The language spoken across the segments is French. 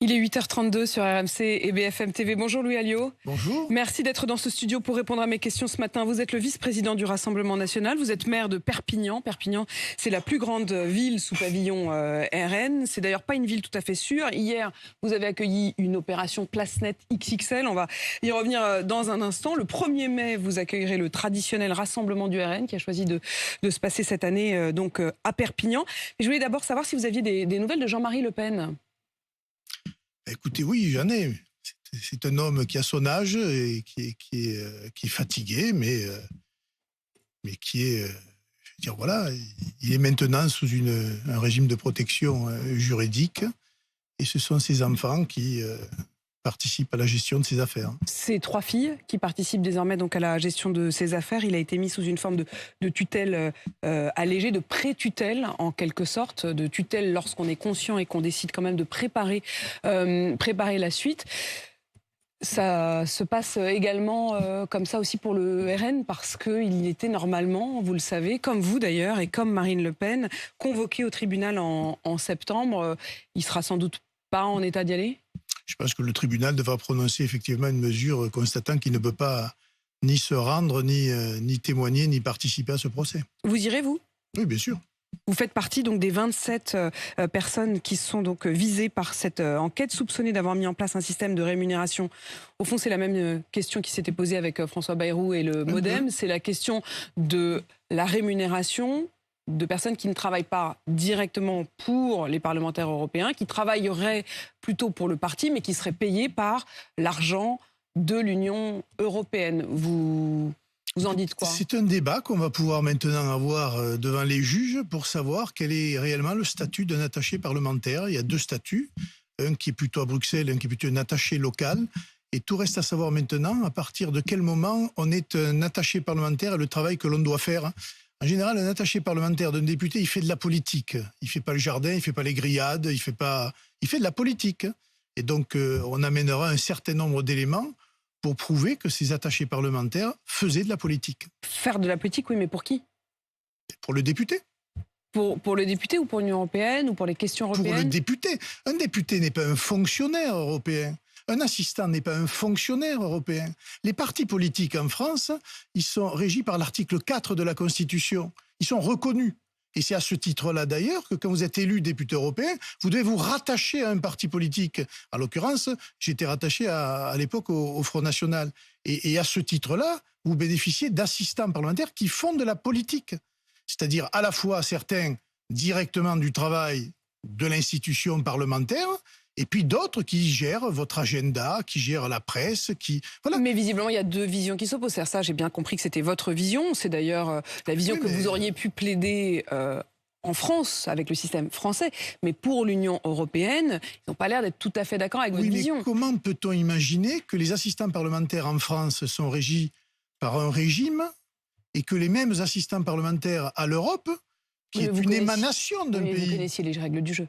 Il est 8h32 sur RMC et BFM TV. Bonjour Louis Alliot. Bonjour. Merci d'être dans ce studio pour répondre à mes questions ce matin. Vous êtes le vice-président du Rassemblement national. Vous êtes maire de Perpignan. Perpignan, c'est la plus grande ville sous pavillon RN. C'est d'ailleurs pas une ville tout à fait sûre. Hier, vous avez accueilli une opération Place Nette XXL. On va y revenir dans un instant. Le 1er mai, vous accueillerez le traditionnel rassemblement du RN qui a choisi de se passer cette année à Perpignan. Et je voulais d'abord savoir si vous aviez des nouvelles de Jean-Marie Le Pen. Écoutez, oui, j'en ai. C'est un homme qui a son âge et qui est fatigué, mais qui est, je veux dire, voilà, il est maintenant sous un régime de protection juridique, et ce sont ses enfants qui participent à la gestion de ses affaires. Ces 3 filles qui participent désormais donc à la gestion de ses affaires. Il a été mis sous une forme de tutelle allégée, de pré-tutelle en quelque sorte, de tutelle lorsqu'on est conscient et qu'on décide quand même de préparer la suite. Ça se passe également comme ça aussi pour le RN parce qu'il était normalement, vous le savez, comme vous d'ailleurs et comme Marine Le Pen, convoqué au tribunal en septembre. Il sera sans doute pas en état d'y aller ? Je pense que le tribunal devra prononcer effectivement une mesure constatant qu'il ne peut pas ni se rendre, ni témoigner, ni participer à ce procès. Vous irez, vous ? Oui, bien sûr. Vous faites partie donc des 27 personnes qui sont donc visées par cette enquête, soupçonnées d'avoir mis en place un système de rémunération. Au fond, c'est la même question qui s'était posée avec François Bayrou et le MoDem. C'est la question de la rémunération de personnes qui ne travaillent pas directement pour les parlementaires européens, qui travailleraient plutôt pour le parti, mais qui seraient payés par l'argent de l'Union européenne. Vous en dites quoi ? C'est un débat qu'on va pouvoir maintenant avoir devant les juges pour savoir quel est réellement le statut d'un attaché parlementaire. Il y a 2 statuts, un qui est plutôt à Bruxelles, un qui est plutôt un attaché local. Et tout reste à savoir maintenant à partir de quel moment on est un attaché parlementaire et le travail que l'on doit faire. En général, un attaché parlementaire d'un député, il fait de la politique. Il fait pas le jardin, il fait pas les grillades, il fait de la politique. Et donc, on amènera un certain nombre d'éléments pour prouver que ces attachés parlementaires faisaient de la politique. Faire de la politique, oui, mais pour qui ? Pour le député. Pour le député ou pour l'Union européenne ou pour les questions européennes ? Pour le député. Un député n'est pas un fonctionnaire européen. Un assistant n'est pas un fonctionnaire européen. Les partis politiques en France, ils sont régis par l'article 4 de la Constitution. Ils sont reconnus. Et c'est à ce titre-là d'ailleurs que quand vous êtes élu député européen, vous devez vous rattacher à un parti politique. En l'occurrence, j'étais rattaché à l'époque au Front National. Et à ce titre-là, vous bénéficiez d'assistants parlementaires qui font de la politique. C'est-à-dire à la fois certains directement du travail de l'institution parlementaire, et puis d'autres qui gèrent votre agenda, qui gèrent la presse, voilà. Mais visiblement, il y a 2 visions qui s'opposent. Ça, j'ai bien compris que c'était votre vision. C'est d'ailleurs la vision que vous auriez pu plaider en France, avec le système français. Mais pour l'Union européenne, ils n'ont pas l'air d'être tout à fait d'accord avec votre vision. Mais comment peut-on imaginer que les assistants parlementaires en France sont régis par un régime et que les mêmes assistants parlementaires à l'Europe, qui est une émanation d'un pays... Vous connaissiez les règles du jeu.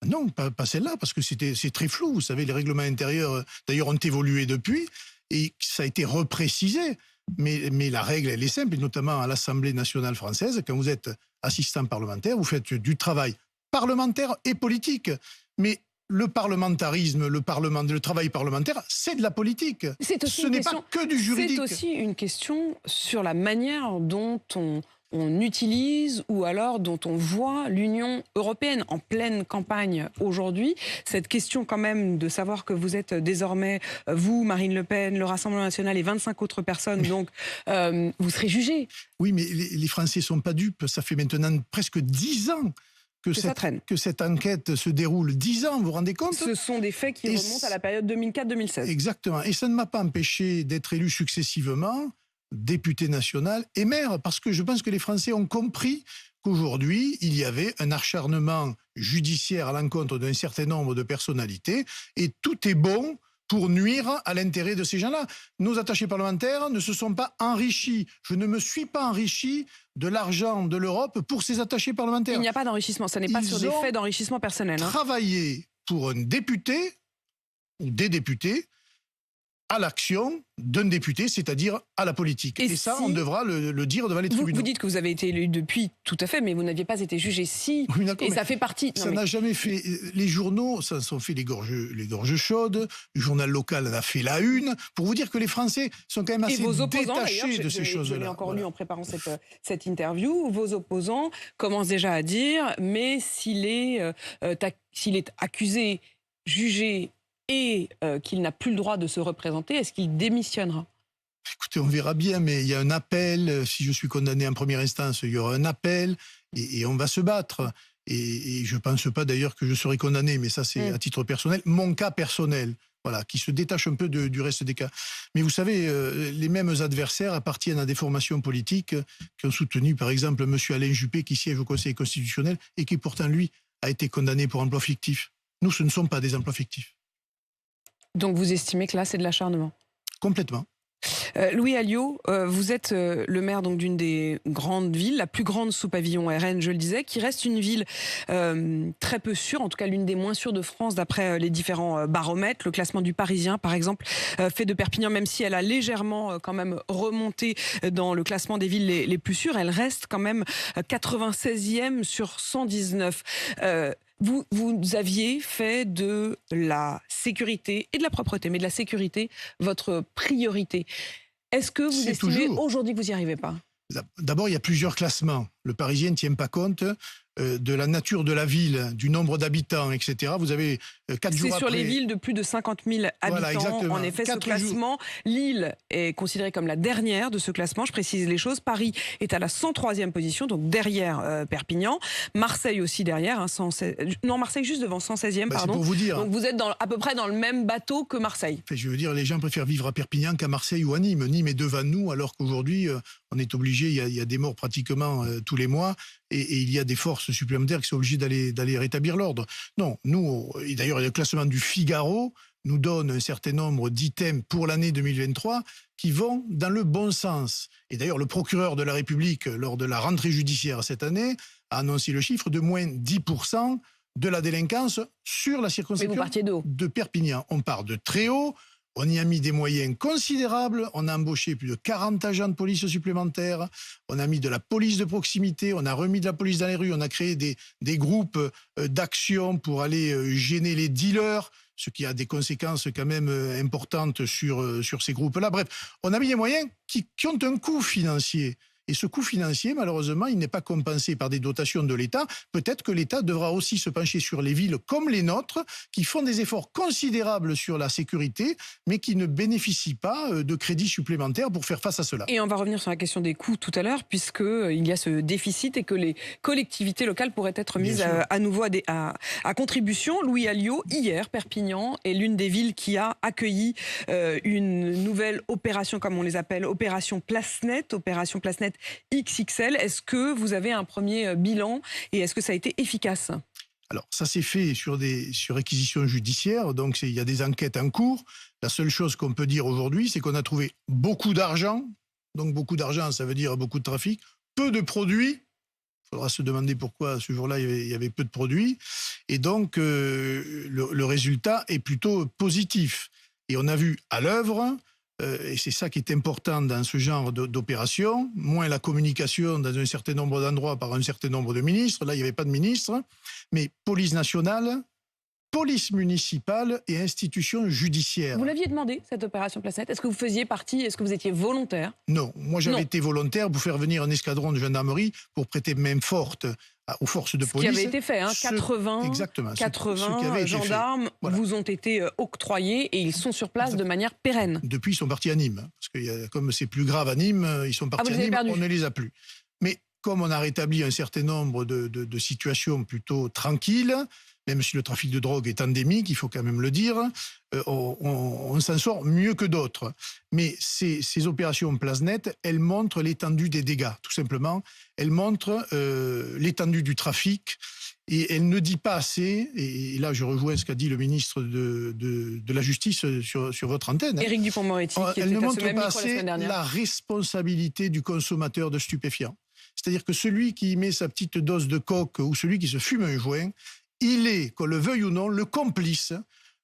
Non, pas celle-là, parce que c'est très flou. Vous savez, les règlements intérieurs, d'ailleurs, ont évolué depuis, et ça a été reprécisé. Mais la règle, elle est simple, et notamment à l'Assemblée nationale française, quand vous êtes assistant parlementaire, vous faites du travail parlementaire et politique. Mais le parlementarisme, le travail parlementaire, c'est de la politique. Ce n'est pas que du juridique. C'est aussi une question sur la manière dont on utilise ou alors dont on voit l'Union européenne en pleine campagne aujourd'hui. Cette question quand même de savoir que vous êtes désormais, vous, Marine Le Pen, le Rassemblement national et 25 autres personnes, donc vous serez jugés. Oui, mais les Français ne sont pas dupes. Ça fait maintenant presque 10 ans que cette enquête se déroule. 10 ans, vous vous rendez compte ? Ce sont des faits qui remontent à la période 2004-2016. Exactement. Et ça ne m'a pas empêché d'être élu successivement député national et maire, parce que je pense que les Français ont compris qu'aujourd'hui, il y avait un acharnement judiciaire à l'encontre d'un certain nombre de personnalités, et tout est bon pour nuire à l'intérêt de ces gens-là. Nos attachés parlementaires ne se sont pas enrichis. Je ne me suis pas enrichi de l'argent de l'Europe pour ces attachés parlementaires. Il n'y a pas d'enrichissement, ça n'est pas sur des faits d'enrichissement personnel. Travailler pour un député ou des députés à l'action d'un député, c'est-à-dire à la politique. Et ça, on devra le dire devant les tribunaux. Vous dites que vous avez été élu depuis, tout à fait, mais vous n'aviez pas été jugé si. Oui, et ça fait partie. Ça n'a jamais fait. Les journaux, ça sont fait les gorges chaudes. Le journal local en a fait la une. Pour vous dire que les Français sont quand même assez détachés de ces choses-là. Je l'ai encore lu en préparant cette interview. Vos opposants commencent déjà à dire, mais s'il est accusé, jugé et qu'il n'a plus le droit de se représenter, est-ce qu'il démissionnera ? Écoutez, on verra bien, mais il y a un appel. Si je suis condamné en première instance, il y aura un appel et on va se battre. Et je ne pense pas d'ailleurs que je serai condamné, mais ça c'est à titre personnel. Mon cas personnel, voilà, qui se détache un peu du reste des cas. Mais vous savez, les mêmes adversaires appartiennent à des formations politiques qui ont soutenu, par exemple, M. Alain Juppé, qui siège au Conseil constitutionnel et qui pourtant, lui, a été condamné pour emploi fictif. Nous, ce ne sont pas des emplois fictifs. Donc vous estimez que là, c'est de l'acharnement ? Complètement. Louis Alliot, vous êtes le maire donc d'une des grandes villes, la plus grande sous pavillon RN, je le disais, qui reste une ville très peu sûre, en tout cas l'une des moins sûres de France d'après les différents baromètres. Le classement du Parisien, par exemple, fait de Perpignan, même si elle a légèrement quand même remonté dans le classement des villes les plus sûres, elle reste quand même 96e sur 119. Vous aviez fait de la sécurité et de la propreté, mais de la sécurité, votre priorité. Est-ce que vous estimez aujourd'hui que vous n'y arrivez pas ? D'abord, il y a plusieurs classements. Le Parisien ne tient pas compte de la nature de la ville, du nombre d'habitants, etc. Vous avez 4 jours après... C'est sur les villes de plus de 50 000 habitants, en effet, ce classement. Lille est considérée comme la dernière de ce classement, je précise les choses. Paris est à la 103e position, donc derrière Perpignan. Marseille aussi derrière, hein, Marseille juste devant, 116e, pardon. C'est pour vous dire. Donc vous êtes à peu près dans le même bateau que Marseille. Je veux dire, les gens préfèrent vivre à Perpignan qu'à Marseille ou à Nîmes. Nîmes est devant nous, alors qu'aujourd'hui, on est obligé, il y a des morts pratiquement tous les mois, et il y a des forces supplémentaires qui sont obligées d'aller rétablir l'ordre. Non, nous, et d'ailleurs le classement du Figaro nous donne un certain nombre d'items pour l'année 2023 qui vont dans le bon sens. Et d'ailleurs le procureur de la République, lors de la rentrée judiciaire cette année, a annoncé le chiffre de moins 10% de la délinquance sur la circonscription de Perpignan. On part de très haut. On y a mis des moyens considérables, on a embauché plus de 40 agents de police supplémentaires, on a mis de la police de proximité, on a remis de la police dans les rues, on a créé des groupes d'action pour aller gêner les dealers, ce qui a des conséquences quand même importantes sur ces groupes-là. Bref, on a mis des moyens qui ont un coût financier. Et ce coût financier, malheureusement, il n'est pas compensé par des dotations de l'État. Peut-être que l'État devra aussi se pencher sur les villes comme les nôtres, qui font des efforts considérables sur la sécurité, mais qui ne bénéficient pas de crédits supplémentaires pour faire face à cela. Et on va revenir sur la question des coûts tout à l'heure, puisqu'il y a ce déficit et que les collectivités locales pourraient être mises à nouveau à contribution. Louis Alliot, hier, Perpignan est l'une des villes qui a accueilli une nouvelle opération, comme on les appelle, opération Place Nette XXL. Est-ce que vous avez un premier bilan et est-ce que ça a été efficace ? Alors, ça s'est fait sur réquisition judiciaire, donc il y a des enquêtes en cours. La seule chose qu'on peut dire aujourd'hui, c'est qu'on a trouvé beaucoup d'argent. Donc beaucoup d'argent, ça veut dire beaucoup de trafic. Peu de produits. Il faudra se demander pourquoi ce jour-là, il y avait peu de produits. Et donc, le résultat est plutôt positif. Et on a vu à l'œuvre... et c'est ça qui est important dans ce genre d'opération, moins la communication dans un certain nombre d'endroits par un certain nombre de ministres. Là, il n'y avait pas de ministre, mais police nationale, police municipale et institutions judiciaires. Vous l'aviez demandé, cette opération Place Nette ? Est-ce que vous faisiez partie, est-ce que vous étiez volontaire ? Non, moi j'avais été volontaire pour faire venir un escadron de gendarmerie pour prêter main forte aux forces de police. Ce qui avait été fait, hein, 80 gendarmes vous ont été octroyés et ils sont sur place de manière pérenne. Depuis, ils sont partis à Nîmes. Parce que comme c'est plus grave à Nîmes, ils sont partis à Nîmes, on ne les a plus. Mais comme on a rétabli un certain nombre de situations plutôt tranquilles, même si le trafic de drogue est endémique, il faut quand même le dire, on s'en sort mieux que d'autres. Mais ces opérations Place Nette, elles montrent l'étendue des dégâts, tout simplement. Elles montrent l'étendue du trafic. Et elle ne dit pas assez, et là je rejoins ce qu'a dit le ministre de la Justice sur votre antenne. Éric Dupond-Moretti, qui elle ne était à ce montre même pas micro la semaine assez dernière. la responsabilité du consommateur de stupéfiants. C'est-à-dire que celui qui met sa petite dose de coke ou celui qui se fume un joint, il est, qu'on le veuille ou non, le complice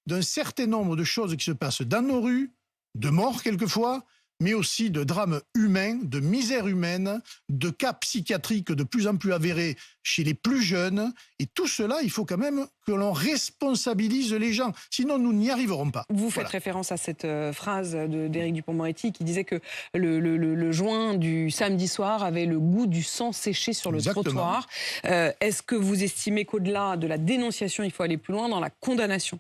d'un certain nombre de choses qui se passent dans nos rues, de morts quelquefois, mais aussi de drames humains, de misère humaine, de cas psychiatriques de plus en plus avérés chez les plus jeunes. Et tout cela, il faut quand même que l'on responsabilise les gens. Sinon, nous n'y arriverons pas. Vous faites référence à cette phrase d'Éric Dupond-Moretti qui disait que le joint du samedi soir avait le goût du sang séché sur le trottoir. Est-ce que vous estimez qu'au-delà de la dénonciation, il faut aller plus loin dans la condamnation ?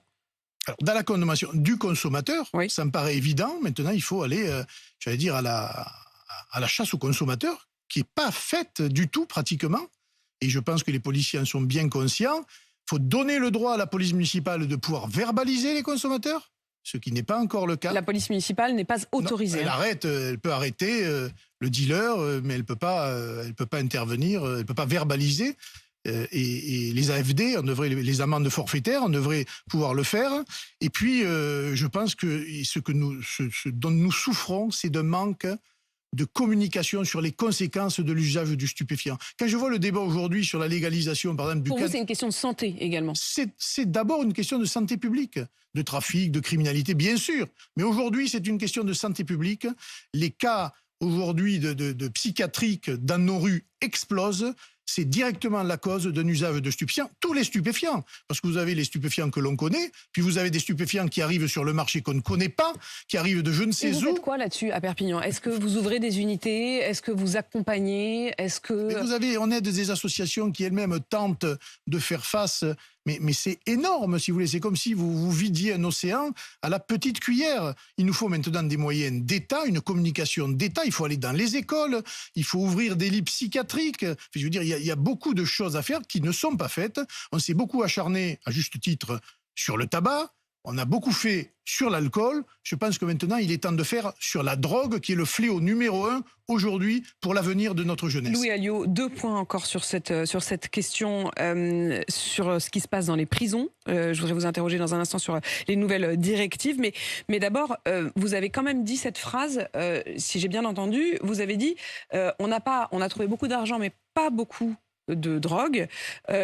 Alors, dans la condamnation du consommateur, oui, ça me paraît évident. Maintenant, il faut aller, j'allais dire, à la chasse aux consommateurs, qui n'est pas faite du tout pratiquement. Et je pense que les policiers en sont bien conscients. Il faut donner le droit à la police municipale de pouvoir verbaliser les consommateurs, ce qui n'est pas encore le cas. La police municipale n'est pas autorisée. Non, elle peut arrêter le dealer, mais elle ne peut pas intervenir, elle ne peut pas verbaliser. Et les AFD, les amendes forfaitaires, on devrait pouvoir le faire. Et puis, je pense que ce dont nous souffrons, c'est d'un manque de communication sur les conséquences de l'usage du stupéfiant. Quand je vois le débat aujourd'hui sur la légalisation, par exemple, du... Pour vous, c'est une question de santé également. C'est d'abord une question de santé publique, de trafic, de criminalité, bien sûr. Mais aujourd'hui, c'est une question de santé publique. Les cas aujourd'hui de psychiatriques dans nos rues explosent. C'est directement la cause d'un usage de stupéfiants, tous les stupéfiants, parce que vous avez les stupéfiants que l'on connaît, puis vous avez des stupéfiants qui arrivent sur le marché qu'on ne connaît pas, qui arrivent de je ne sais où. Vous faites quoi là-dessus à Perpignan? Est-ce que vous ouvrez des unités? Est-ce que vous accompagnez? On aide des associations qui elles-mêmes tentent de faire face, mais c'est énorme, si vous voulez. C'est comme si vous vidiez un océan à la petite cuillère. Il nous faut maintenant des moyens d'État, une communication d'État. Il faut aller dans les écoles, il faut ouvrir des lits psychiatriques. Je veux dire, il y a beaucoup de choses à faire qui ne sont pas faites. On s'est beaucoup acharné, à juste titre, sur le tabac. On a beaucoup fait sur l'alcool. Je pense que maintenant, il est temps de faire sur la drogue, qui est le fléau numéro 1 aujourd'hui pour l'avenir de notre jeunesse. Louis Alliot, 2 points encore sur cette question, sur ce qui se passe dans les prisons. Je voudrais vous interroger dans un instant sur les nouvelles directives. Mais d'abord, vous avez quand même dit cette phrase, si j'ai bien entendu, vous avez dit on a trouvé beaucoup d'argent, mais pas beaucoup de drogue,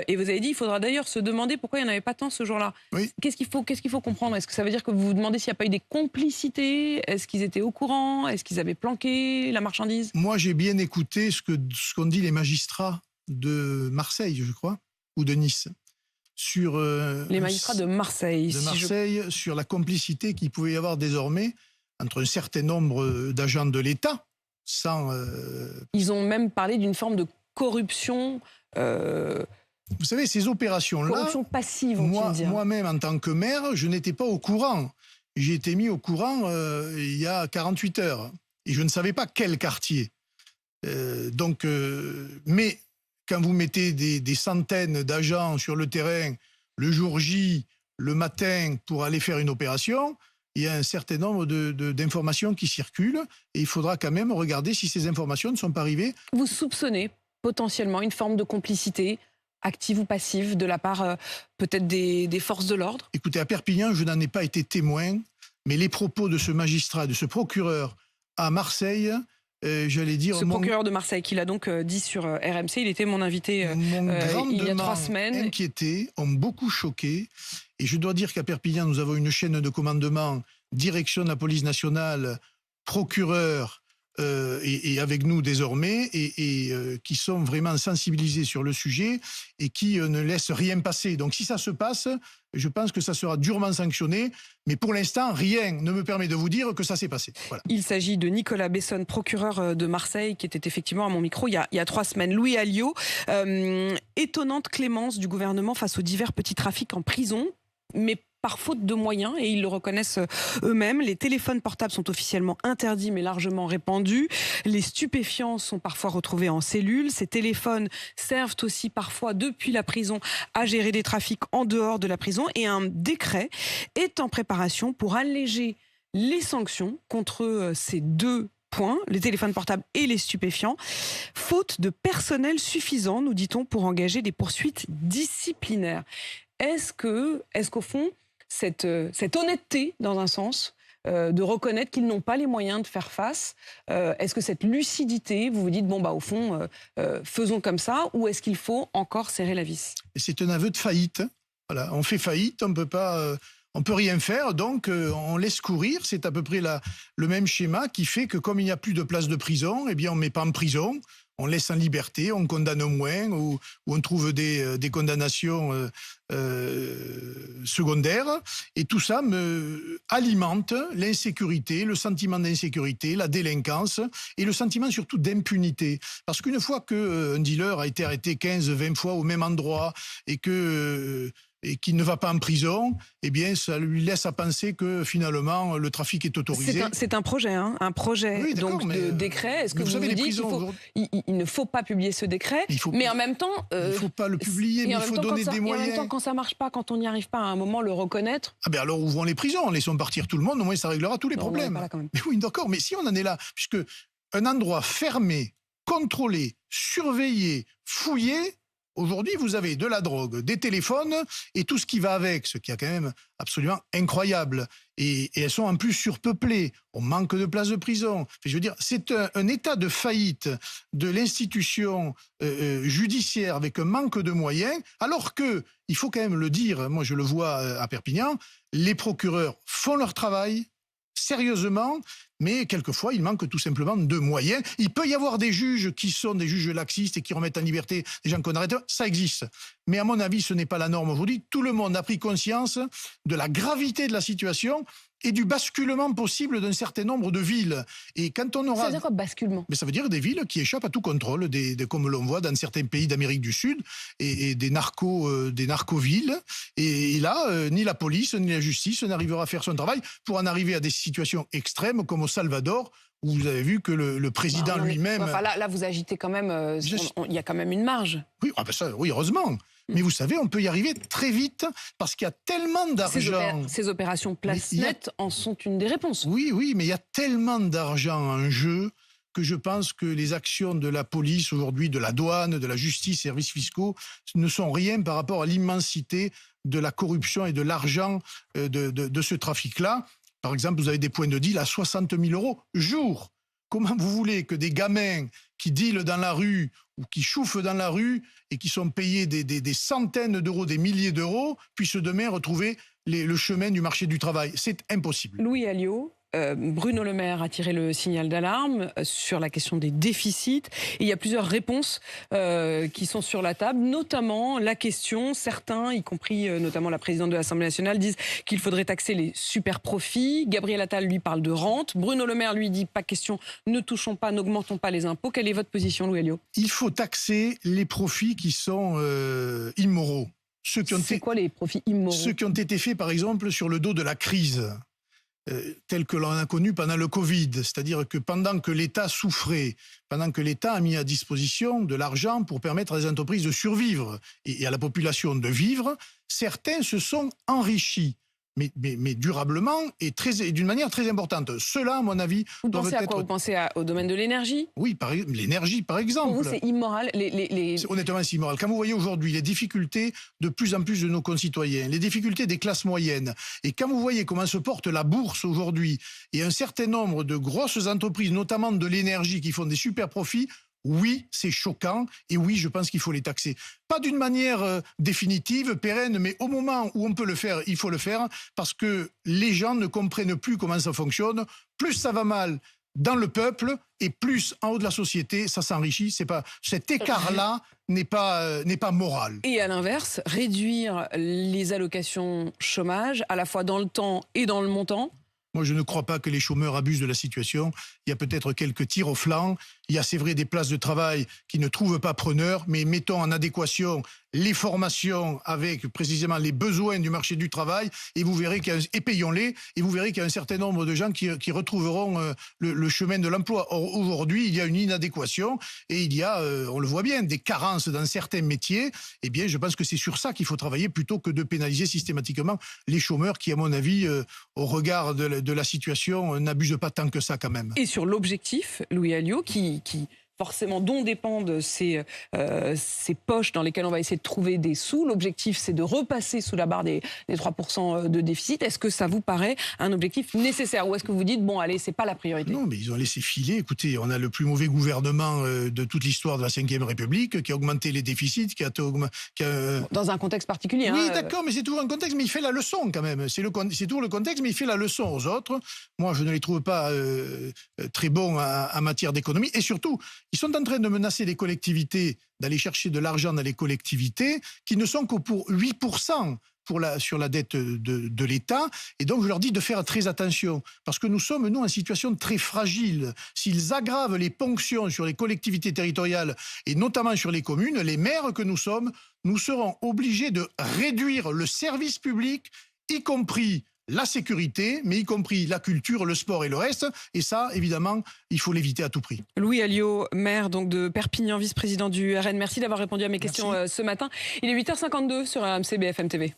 et vous avez dit il faudra d'ailleurs se demander pourquoi il n'y en avait pas tant ce jour-là. Oui. Qu'est-ce qu'il faut comprendre? Est-ce que ça veut dire que vous vous demandez s'il n'y a pas eu des complicités? Est-ce qu'ils étaient au courant? Est-ce qu'ils avaient planqué la marchandise? Moi, j'ai bien écouté ce qu'ont dit les magistrats de Marseille, je crois, ou de Nice, sur les magistrats de Marseille. Sur la complicité qu'il pouvait y avoir désormais entre un certain nombre d'agents de l'État, sans... Ils ont même parlé d'une forme de corruption. Vous savez, ces opérations-là... Corruption passive, on dire. Moi-même, en tant que maire, je n'étais pas au courant. J'ai été mis au courant il y a 48 heures. Et je ne savais pas quel quartier. Mais quand vous mettez des centaines d'agents sur le terrain, le jour J, le matin, pour aller faire une opération... il y a un certain nombre d'informations qui circulent et il faudra quand même regarder si ces informations ne sont pas arrivées. Vous soupçonnez potentiellement une forme de complicité, active ou passive, de la part peut-être des forces de l'ordre? Écoutez, à Perpignan, je n'en ai pas été témoin, mais les propos de ce magistrat, de ce procureur à Marseille... j'allais dire... Ce procureur de Marseille qui l'a donc dit sur RMC, il était mon invité il y a 3 semaines. Inquiété, ont beaucoup choqué. Et je dois dire qu'à Perpignan, nous avons une chaîne de commandement, direction de la police nationale, procureur, et avec nous désormais, et qui sont vraiment sensibilisés sur le sujet et qui ne laissent rien passer. Donc si ça se passe, je pense que ça sera durement sanctionné. Mais pour l'instant, rien ne me permet de vous dire que ça s'est passé. Voilà. Il s'agit de Nicolas Besson, procureur de Marseille, qui était effectivement à mon micro il y a 3 semaines. Louis Alliot, étonnante clémence du gouvernement face aux divers petits trafics en prison, mais par faute de moyens, et ils le reconnaissent eux-mêmes. Les téléphones portables sont officiellement interdits, mais largement répandus. Les stupéfiants sont parfois retrouvés en cellule. Ces téléphones servent aussi parfois, depuis la prison, à gérer des trafics en dehors de la prison. Et un décret est en préparation pour alléger les sanctions contre ces 2 points, les téléphones portables et les stupéfiants, faute de personnel suffisant, nous dit-on, pour engager des poursuites disciplinaires. Est-ce qu'au fond, cette honnêteté, dans un sens, de reconnaître qu'ils n'ont pas les moyens de faire face, est-ce que cette lucidité, vous vous dites, au fond, faisons comme ça, ou est-ce qu'il faut encore serrer la vis? C'est un aveu de faillite. Voilà, on fait faillite, on On peut rien faire, donc on laisse courir. C'est à peu près le même schéma qui fait que comme il n'y a plus de place de prison, eh bien on ne met pas en prison. On laisse en liberté, on condamne moins ou on trouve des condamnations secondaires. Et tout ça alimente l'insécurité, le sentiment d'insécurité, la délinquance et le sentiment surtout d'impunité. Parce qu'une fois qu'un dealer a été arrêté 15-20 fois au même endroit et qu'il ne va pas en prison, eh bien, ça lui laisse à penser que finalement, le trafic est autorisé. C'est un projet, hein, un projet oui, donc de décret. Est-ce que vous savez, nous dites qu'il ne faut pas publier ce décret, mais en même temps... il ne faut pas le publier, mais il faut donner des moyens. Et en même temps, quand ça ne marche pas, quand on n'y arrive pas, à un moment, le reconnaître... Ah ben alors ouvrons les prisons, laissons partir tout le monde, au moins ça réglera tous les problèmes. Là, quand même. Mais oui, d'accord, mais si on en est là, puisque un endroit fermé, contrôlé, surveillé, fouillé... Aujourd'hui, vous avez de la drogue, des téléphones et tout ce qui va avec, ce qui est quand même absolument incroyable. Et elles sont en plus surpeuplées. On manque de places de prison. Je veux dire, c'est un état de faillite de l'institution judiciaire avec un manque de moyens, alors que, il faut quand même le dire, moi je le vois à Perpignan, les procureurs font leur travail sérieusement, mais quelquefois, il manque tout simplement de moyens. Il peut y avoir des juges qui sont des juges laxistes et qui remettent en liberté des gens qu'on arrête. Ça existe. Mais à mon avis, ce n'est pas la norme aujourd'hui. Tout le monde a pris conscience de la gravité de la situation et du basculement possible d'un certain nombre de villes. Et quand on aura... Ça veut dire quoi, basculement? Mais ça veut dire des villes qui échappent à tout contrôle, comme l'on voit dans certains pays d'Amérique du Sud, et des narco-villes. Et là, ni la police, ni la justice n'arrivera à faire son travail pour en arriver à des situations extrêmes comme au Salvador, où vous avez vu que le président lui-même... Enfin, là, vous agitez quand même... Il y a quand même une marge. Oui, oui, heureusement. Mais vous savez, on peut y arriver très vite parce qu'il y a tellement d'argent. Ces opérations place nette en sont une des réponses. Oui, mais il y a tellement d'argent en jeu que je pense que les actions de la police aujourd'hui, de la douane, de la justice, services fiscaux, ne sont rien par rapport à l'immensité de la corruption et de l'argent de ce trafic-là. Par exemple, vous avez des points de deal à 60 000 euros jour. Comment vous voulez que des gamins qui dealent dans la rue ou qui chauffent dans la rue et qui sont payés des centaines d'euros, des milliers d'euros, puissent demain retrouver le chemin du marché du travail? C'est impossible. Louis Alliot, Bruno Le Maire a tiré le signal d'alarme sur la question des déficits. Et il y a plusieurs réponses qui sont sur la table, notamment la question, certains, y compris notamment la présidente de l'Assemblée nationale, disent qu'il faudrait taxer les super profits. Gabriel Attal, lui, parle de rente. Bruno Le Maire, lui, dit pas question, ne touchons pas, n'augmentons pas les impôts. Quelle est votre position, Louis Alliot? Il faut taxer les profits qui sont immoraux. C'est quoi les profits immoraux? Ceux qui ont été faits, par exemple, sur le dos de la crise. Tel que l'on a connu pendant le Covid. C'est-à-dire que pendant que l'État souffrait, pendant que l'État a mis à disposition de l'argent pour permettre à des entreprises de survivre et à la population de vivre, certains se sont enrichis. Mais durablement et d'une manière très importante. Cela, à mon avis, vous pensez à quoi? Vous pensez au domaine de l'énergie? Oui, l'énergie, par exemple. Pour vous, c'est immoral? Honnêtement, c'est immoral. Quand vous voyez aujourd'hui les difficultés de plus en plus de nos concitoyens, les difficultés des classes moyennes, et quand vous voyez comment se porte la bourse aujourd'hui, et un certain nombre de grosses entreprises, notamment de l'énergie, qui font des super profits, oui, c'est choquant et oui, je pense qu'il faut les taxer. Pas d'une manière définitive, pérenne, mais au moment où on peut le faire, il faut le faire parce que les gens ne comprennent plus comment ça fonctionne. Plus ça va mal dans le peuple et plus en haut de la société, ça s'enrichit. Cet écart-là n'est pas moral. Et à l'inverse, réduire les allocations chômage, à la fois dans le temps et dans le montant? Moi, je ne crois pas que les chômeurs abusent de la situation. Il y a peut-être quelques tirs au flanc. Il y a, c'est vrai, des places de travail qui ne trouvent pas preneurs, mais mettons en adéquation les formations avec précisément les besoins du marché du travail et vous verrez et payons-les, et vous verrez qu'il y a un certain nombre de gens qui retrouveront le chemin de l'emploi. Or, aujourd'hui, il y a une inadéquation et il y a, on le voit bien, des carences dans certains métiers. Eh bien, je pense que c'est sur ça qu'il faut travailler plutôt que de pénaliser systématiquement les chômeurs qui, à mon avis, au regard de la situation, n'abusent pas tant que ça quand même. Et sur l'objectif, Louis Alliot, qui forcément dont dépendent ces poches dans lesquelles on va essayer de trouver des sous. L'objectif, c'est de repasser sous la barre des 3% de déficit. Est-ce que ça vous paraît un objectif nécessaire ou est-ce que vous dites, bon, allez, c'est pas la priorité? Non, mais ils ont laissé filer. Écoutez, on a le plus mauvais gouvernement de toute l'histoire de la Ve République qui a augmenté les déficits, Dans un contexte particulier. Oui, hein, d'accord, mais c'est toujours un contexte, mais il fait la leçon quand même. C'est toujours le contexte, mais il fait la leçon aux autres. Moi, je ne les trouve pas très bons en matière d'économie. Et surtout, ils sont en train de menacer les collectivités, d'aller chercher de l'argent dans les collectivités, qui ne sont que pour 8%. Sur la dette de l'État. Et donc, je leur dis de faire très attention. Parce que nous sommes, nous, en situation très fragile. S'ils aggravent les ponctions sur les collectivités territoriales, et notamment sur les communes, les maires que nous sommes, nous serons obligés de réduire le service public, y compris la sécurité, mais y compris la culture, le sport et le reste. Et ça, évidemment, il faut l'éviter à tout prix. Louis Alliot, maire donc de Perpignan, vice-président du RN. Merci d'avoir répondu à mes questions ce matin. Il est 8h52 sur RMC BFM TV.